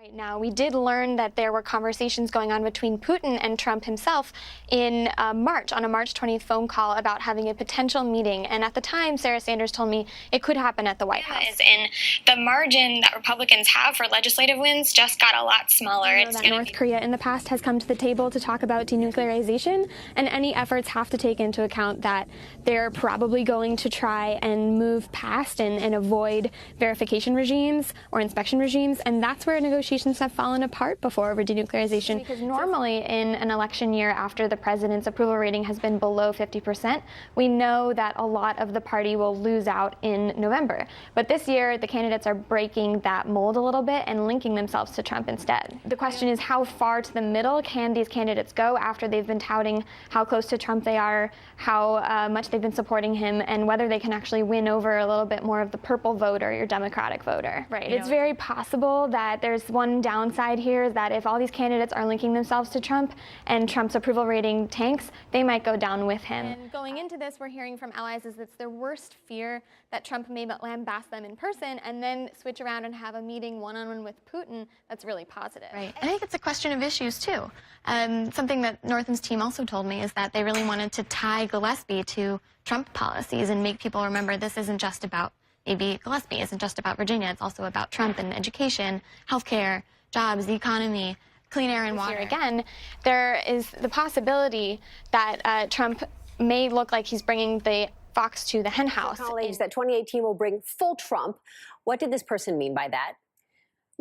Right now, we did learn that there were conversations going on between Putin and Trump himself in March, on a March 20th phone call about having a potential meeting. And at the time, Sarah Sanders told me it could happen at the White House. Is in the margin that Republicans have for legislative wins just got a lot smaller. It's that North Korea in the past has come to the table to talk about denuclearization, and any efforts have to take into account that they're probably going to try and move past and avoid verification regimes or inspection regimes, and that's where negotiations have fallen apart before over denuclearization. Because normally in an election year after the president's approval rating has been below 50%, we know that a lot of the party will lose out in November. But this year, the candidates are breaking that mold a little bit and linking themselves to Trump instead. The question is, how far to the middle can these candidates go after they've been touting how close to Trump they are, how much they've been supporting him, and whether they can actually win over a little bit more of the purple voter, your Democratic voter. Right. It's very possible that there's one downside here, is that if all these candidates are linking themselves to Trump and Trump's approval rating tanks, they might go down with him. And going into this, we're hearing from allies is it's their worst fear that Trump may lambast them in person and then switch around and have a meeting one-on-one with Putin that's really positive. Right. I think it's a question of issues, too. Something that Northam's team also told me is that they really wanted to tie Gillespie to Trump policies and make people remember this isn't just about, maybe Gillespie isn't just about Virginia, it's also about Trump and education, healthcare, jobs, the economy, clean air and water. Again, there is the possibility that Trump may look like he's bringing the fox to the hen house. Colleagues, that 2018 will bring full Trump. What did this person mean by that?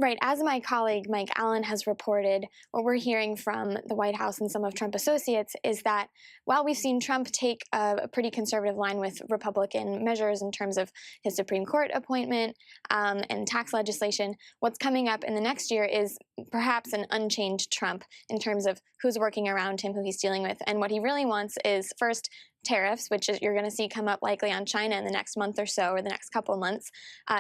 Right. As my colleague Mike Allen has reported, what we're hearing from the White House and some of Trump associates is that while we've seen Trump take a pretty conservative line with Republican measures in terms of his Supreme Court appointment and tax legislation, what's coming up in the next year is perhaps an unchanged Trump in terms of who's working around him, who he's dealing with. And what he really wants is, first, tariffs, which you're going to see come up likely on China in the next month or so, or the next couple of months.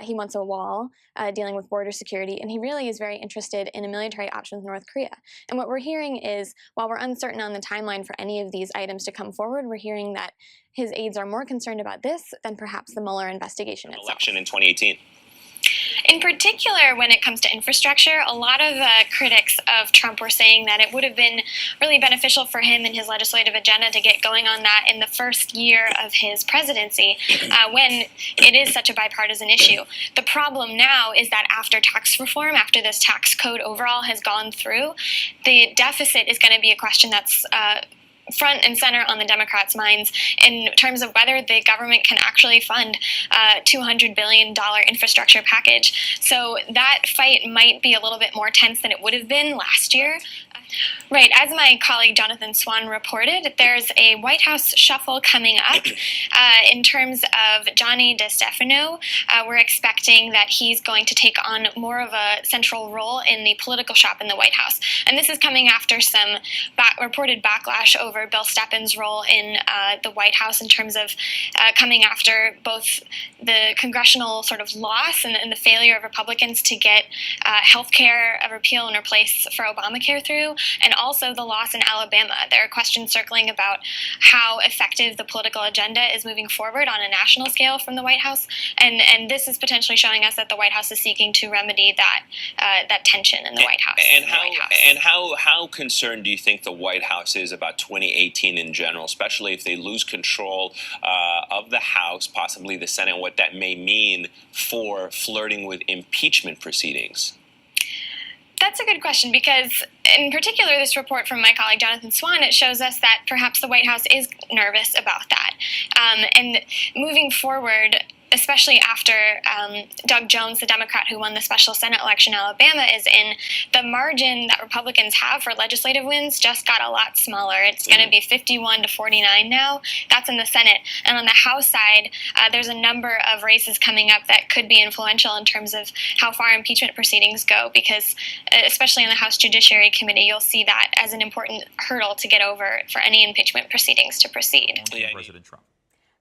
He wants a wall dealing with border security, and he really is very interested in a military option with North Korea. And what we're hearing is, while we're uncertain on the timeline for any of these items to come forward, we're hearing that his aides are more concerned about this than perhaps the Mueller investigation itself. Election in 2018. In particular, when it comes to infrastructure, a lot of critics of Trump were saying that it would have been really beneficial for him and his legislative agenda to get going on that in the first year of his presidency, when it is such a bipartisan issue. The problem now is that after tax reform, after this tax code overall has gone through, the deficit is going to be a question that's front and center on the Democrats' minds in terms of whether the government can actually fund a $200 billion infrastructure package. So that fight might be a little bit more tense than it would have been last year. Right. As my colleague Jonathan Swan reported, there's a White House shuffle coming up in terms of Johnny DeStefano. We're expecting that he's going to take on more of a central role in the political shop in the White House. And this is coming after some reported backlash over Bill Steppen's role in the White House in terms of coming after both the congressional sort of loss and the failure of Republicans to get health care repeal and replace for Obamacare through, and also the loss in Alabama. There are questions circling about how effective the political agenda is moving forward on a national scale from the White House, and this is potentially showing us that the White House is seeking to remedy that tension in the White House. And how concerned do you think the White House is about 2018 in general, especially if they lose control of the House, possibly the Senate, and what that may mean for flirting with impeachment proceedings? That's a good question, because in particular, this report from my colleague Jonathan Swan, it shows us that perhaps the White House is nervous about that. And moving forward, especially after Doug Jones, the Democrat who won the special Senate election in Alabama, is in, the margin that Republicans have for legislative wins just got a lot smaller. It's going to be 51 to 49 now. That's in the Senate. And on the House side, there's a number of races coming up that could be influential in terms of how far impeachment proceedings go, because especially in the House Judiciary Committee, you'll see that as an important hurdle to get over for any impeachment proceedings to proceed. President Trump.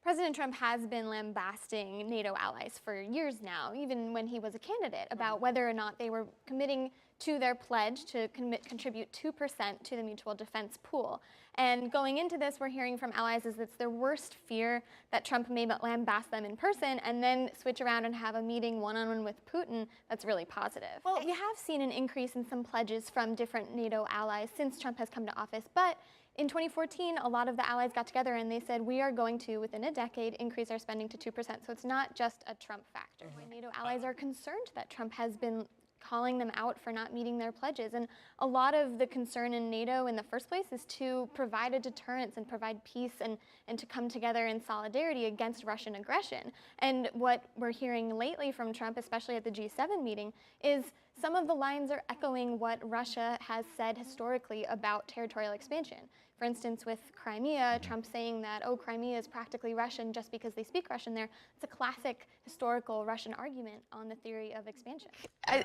President Trump has been lambasting NATO allies for years now, even when he was a candidate, about whether or not they were committing to their pledge to contribute 2% to the mutual defense pool. And going into this, we're hearing from allies is it's their worst fear that Trump may lambast them in person and then switch around and have a meeting one-on-one with Putin that's really positive. Well, we have seen an increase in some pledges from different NATO allies since Trump has come to office, but in 2014, a lot of the allies got together and they said, we are going to, within a decade, increase our spending to 2%. So it's not just a Trump factor. NATO allies are concerned that Trump has been calling them out for not meeting their pledges. And a lot of the concern in NATO in the first place is to provide a deterrence and provide peace and to come together in solidarity against Russian aggression. And what we're hearing lately from Trump, especially at the G7 meeting, is some of the lines are echoing what Russia has said historically about territorial expansion. For instance, with Crimea, Trump saying that, oh, Crimea is practically Russian just because they speak Russian there. It's a classic historical Russian argument on the theory of expansion.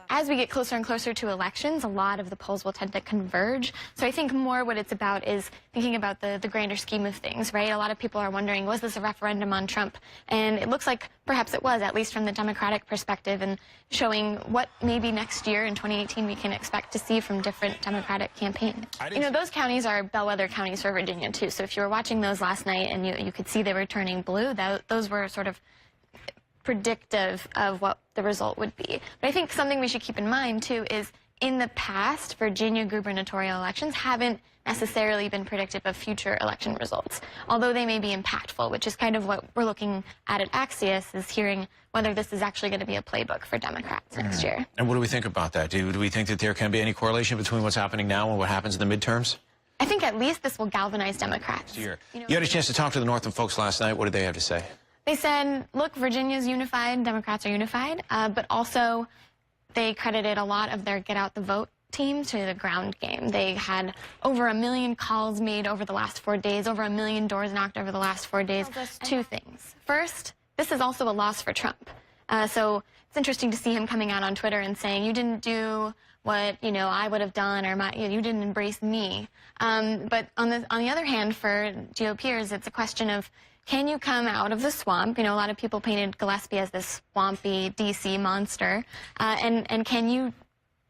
As we get closer and closer to elections, a lot of the polls will tend to converge. So I think more what it's about is thinking about the grander scheme of things, right? A lot of people are wondering, was this a referendum on Trump? And it looks like perhaps it was, at least from the Democratic perspective, and showing what maybe next year in 2018 we can expect to see from different Democratic campaigns. You know, those counties are bellwether counties for Virginia, too. So if you were watching those last night and you could see they were turning blue, those were sort of predictive of what the result would be. But I think something we should keep in mind, too, is in the past, Virginia gubernatorial elections haven't necessarily been predictive of future election results, although they may be impactful, which is kind of what we're looking at Axios, is hearing whether this is actually going to be a playbook for Democrats next year. And what do we think about that? Do we think that there can be any correlation between what's happening now and what happens in the midterms? I think at least this will galvanize Democrats. You had a chance to talk to the Northam folks last night. What did they have to say? They said, look, Virginia's unified, Democrats are unified, but also they credited a lot of their get out the vote team to the ground game. They had over 1 million calls made over the last 4 days, over 1 million doors knocked over the last 4 days. Two things. First, this is also a loss for Trump. So it's interesting to see him coming out on Twitter and saying, you didn't do what, I would have done, or you didn't embrace me. But on the other hand, for GOPers, it's a question of, can you come out of the swamp? A lot of people painted Gillespie as this swampy D.C. monster. And can you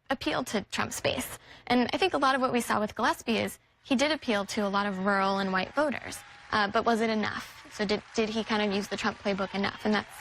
appeal to Trump's base? And I think a lot of what we saw with Gillespie is he did appeal to a lot of rural and white voters. But was it enough? So did he kind of use the Trump playbook enough? And that's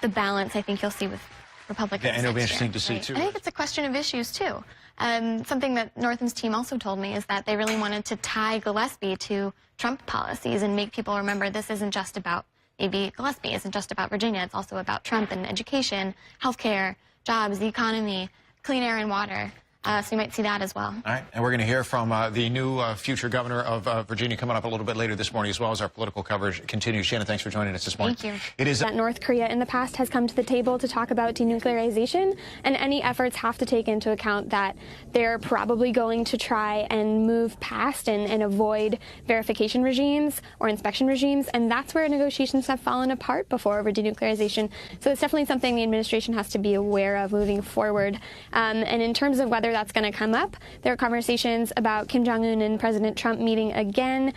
the balance I think you'll see with Republicans. Yeah, and it'll be interesting to see, right? too. I think it's a question of issues, too. Something that Northam's team also told me is that they really wanted to tie Gillespie to Trump policies and make people remember this isn't just about, maybe Gillespie isn't just about Virginia, it's also about Trump and education, healthcare, jobs, the economy, clean air and water. So you might see that as well. All right, and we're going to hear from the new future governor of Virginia coming up a little bit later this morning, as well as our political coverage continues. Shannon, thanks for joining us this morning. Thank you. It is that North Korea in the past has come to the table to talk about denuclearization, and any efforts have to take into account that they're probably going to try and move past and avoid verification regimes or inspection regimes, and that's where negotiations have fallen apart before over denuclearization. So it's definitely something the administration has to be aware of moving forward. And in terms of whether that's going to come up, there are conversations about Kim Jong-un and President Trump meeting again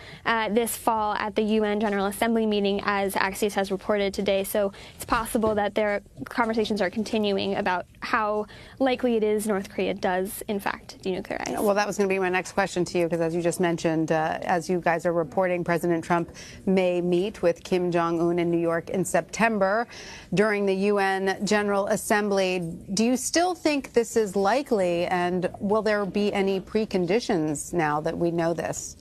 this fall at the UN General Assembly meeting, as Axios has reported today. So it's possible that their conversations are continuing about how likely it is North Korea does, in fact, denuclearize. Well, that was going to be my next question to you, because as you just mentioned, as you guys are reporting, President Trump may meet with Kim Jong-un in New York in September during the UN General Assembly. Do you still think this is likely, and will there be any preconditions now that we know this?